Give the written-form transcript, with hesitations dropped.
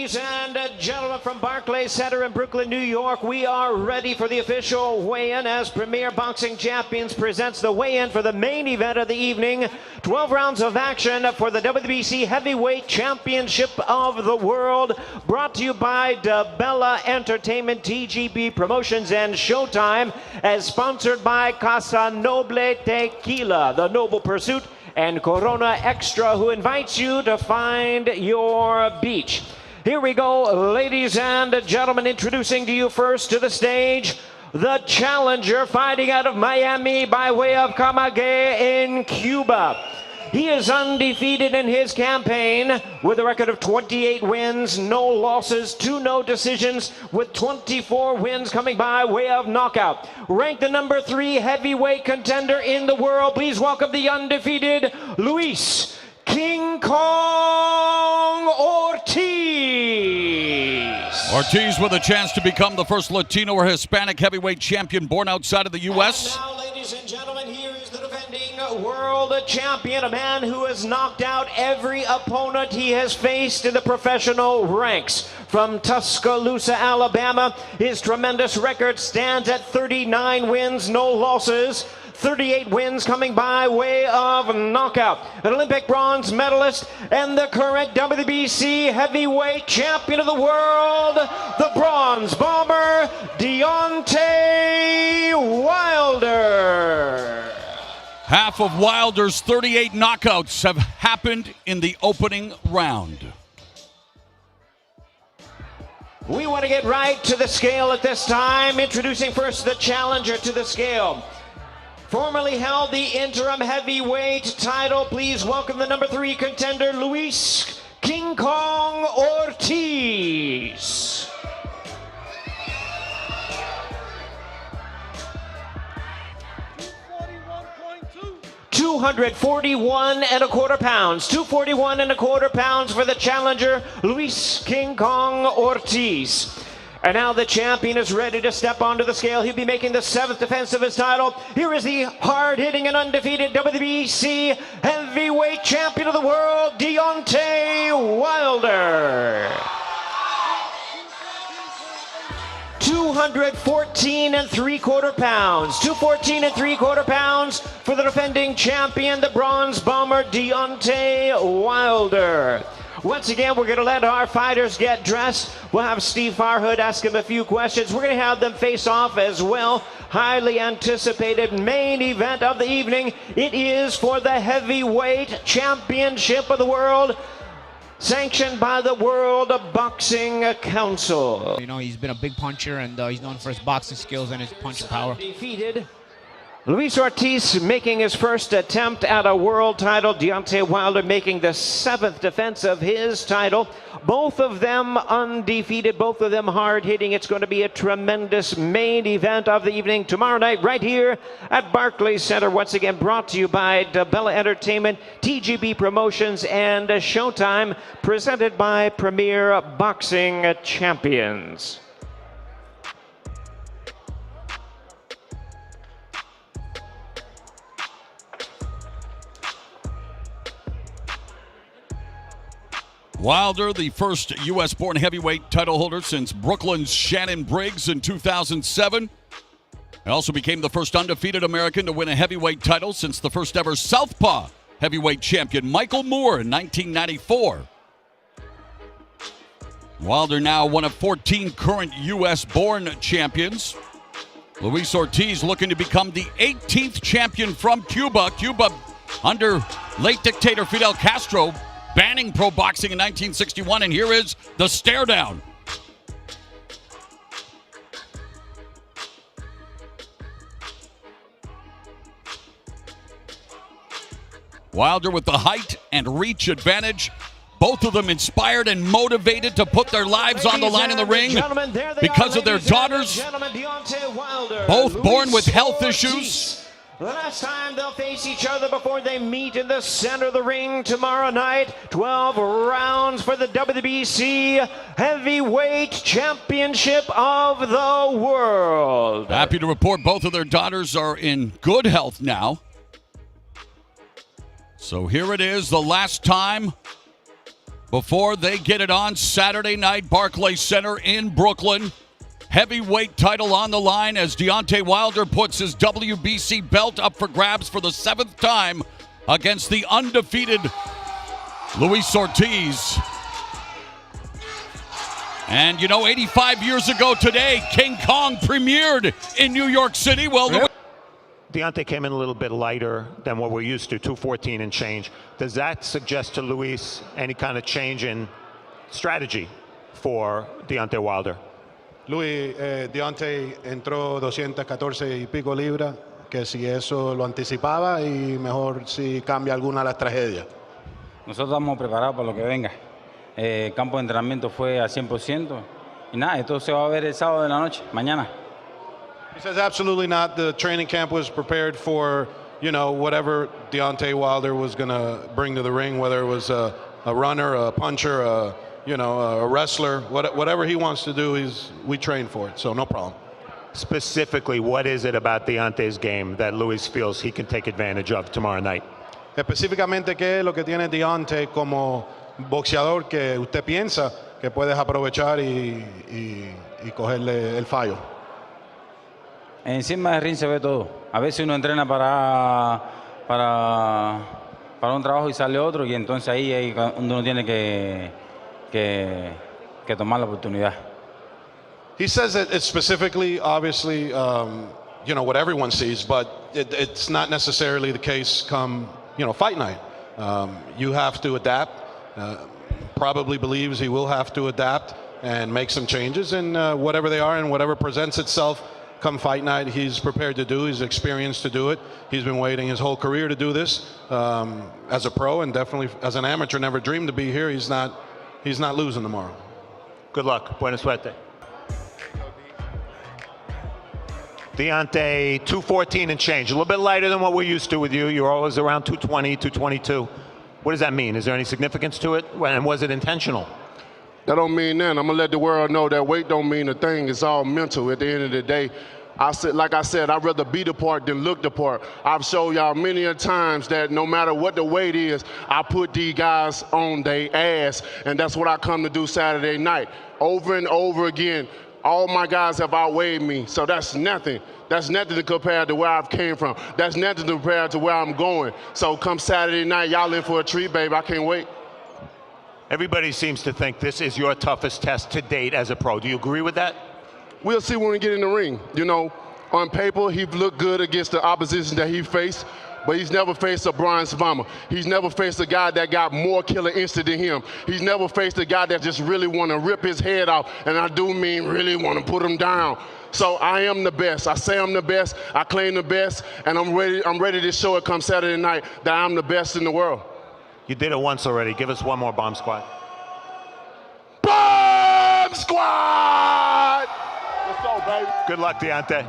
Ladies and gentlemen, from Barclays Center in Brooklyn, New York, we are ready for the official weigh-in as Premier Boxing Champions presents the weigh-in for the main event of the evening. 12 rounds of action for the WBC Heavyweight Championship of the World, brought to you by DeBella Entertainment, TGB Promotions, and Showtime, as sponsored by Casa Noble Tequila, the Noble Pursuit, and Corona Extra, who invites you to find your beach. Here we go, ladies and gentlemen, introducing to you first to the stage, the challenger fighting out of Miami by way of Camagüey in Cuba. He is undefeated in his campaign with a record of 28 wins, no losses, 2 no decisions, with 24 wins coming by way of knockout. Ranked the number 3 heavyweight contender in the world. Please welcome the undefeated Luis King Kong Ortiz. Ortiz with a chance to become the first Latino or Hispanic heavyweight champion born outside of the U.S. And now, ladies and gentlemen, here is the defending world champion, a man who has knocked out every opponent he has faced in the professional ranks. From Tuscaloosa, Alabama, his tremendous record stands at 39 wins, no losses. 38 wins coming by way of knockout. An Olympic bronze medalist and the current WBC heavyweight champion of the world, the bronze bomber, Deontay Wilder. Half of Wilder's 38 knockouts have happened in the opening round. We want to get right to the scale at this time. Introducing first the challenger to the scale. Formerly held the interim heavyweight title. Please welcome the number 3 contender, Luis King Kong Ortiz. $241.25 pounds. 241.25 pounds for the challenger, Luis King Kong Ortiz. And now the champion is ready to step onto the scale. He'll be making the 7th defense of his title. Here is the hard-hitting and undefeated WBC heavyweight champion of the world, Deontay Wilder. 214.75 pounds. 214.75 pounds for the defending champion, the bronze bomber, Deontay Wilder. Once again, we're going to let our fighters get dressed. We'll have Steve Farhood ask them a few questions. We're going to have them face off as well. Highly anticipated main event of the evening. It is for the heavyweight championship of the world, sanctioned by the World Boxing Council. You know, he's been a big puncher, and he's known for his boxing skills and his punching power. Defeated. Luis Ortiz making his first attempt at a world title. Deontay Wilder making the 7th defense of his title. Both of them undefeated, both of them hard-hitting. It's going to be a tremendous main event of the evening tomorrow night right here at Barclays Center. Once again, brought to you by DeBella Entertainment, TGB Promotions, and Showtime, presented by Premier Boxing Champions. Wilder, the first U.S.-born heavyweight title holder since Brooklyn's Shannon Briggs in 2007. He also became the first undefeated American to win a heavyweight title since the first ever Southpaw heavyweight champion, Michael Moore, in 1994. Wilder now one of 14 current U.S.-born champions. Luis Ortiz looking to become the 18th champion from Cuba. Cuba, under late dictator Fidel Castro, banning pro boxing in 1961, and here is the stare down. Wilder with the height and reach advantage. Both of them inspired and motivated to put their lives on the line in the ring because of their daughters, both born with health issues. The last time they'll face each other before they meet in the center of the ring tomorrow night. 12 rounds for the WBC Heavyweight Championship of the World. Happy to report both of their daughters are in good health now. So here it is, the last time before they get it on Saturday night, Barclays Center in Brooklyn. Heavyweight title on the line as Deontay Wilder puts his WBC belt up for grabs for the 7th time against the undefeated Luis Ortiz. And, 85 years ago today, King Kong premiered in New York City. Well, Deontay came in a little bit lighter than what we're used to, 214 and change. Does that suggest to Luis any kind of change in strategy for Deontay Wilder? Luis, Deontay entró 214 y pico libras, que si eso lo anticipaba y mejor si cambia alguna de las tragedias. Nosotros estamos preparados para lo que venga. El campo de entrenamiento fue a 100% y nada, esto se va a ver el sábado de la noche, mañana. He says absolutely not. The training camp was prepared for, whatever Deontay Wilder was going to bring to the ring, whether it was a runner, a puncher, a wrestler, whatever he wants to do, we train for it, so no problem. Specifically, what is it about Deontay's game that Luis feels he can take advantage of tomorrow night? Específicamente, ¿qué es lo que tiene Deontay como boxeador que usted piensa que puedes aprovechar y cogerle el fallo? Encima del ring se ve todo. A veces uno entrena para un trabajo y sale otro, y entonces ahí uno tiene que tomar la oportunidad. He says that it's specifically, obviously, what everyone sees, but it's not necessarily the case come, fight night. You have to adapt. Probably believes he will have to adapt and make some changes in whatever they are and whatever presents itself come fight night. He's prepared to do. He's experienced to do it. He's been waiting his whole career to do this as a pro, and definitely as an amateur. Never dreamed to be here. He's not losing tomorrow. Good luck. Buena suerte. Deontay, 214 and change. A little bit lighter than what we're used to with you. You're always around 220, 222. What does that mean? Is there any significance to it? And was it intentional? That don't mean nothing. I'm gonna let the world know that weight don't mean a thing. It's all mental at the end of the day. Like I said, I'd rather be the part than look the part. I've showed y'all many a times that no matter what the weight is, I put these guys on their ass, and that's what I come to do Saturday night. Over and over again, all my guys have outweighed me, so that's nothing. That's nothing to compare to where I've came from. That's nothing to compare to where I'm going. So come Saturday night, y'all in for a treat, baby. I can't wait. Everybody seems to think this is your toughest test to date as a pro. Do you agree with that? We'll see when we get in the ring. On paper, he looked good against the opposition that he faced, but he's never faced a Brian Savama. He's never faced a guy that got more killer instinct than him. He's never faced a guy that just really want to rip his head off, and I do mean really want to put him down. So I am the best. I say I'm the best. I claim the best, and I'm ready to show it come Saturday night that I'm the best in the world. You did it once already. Give us one more, Bomb Squad. Bomb Squad! Let's go, baby. Good luck, Deontay.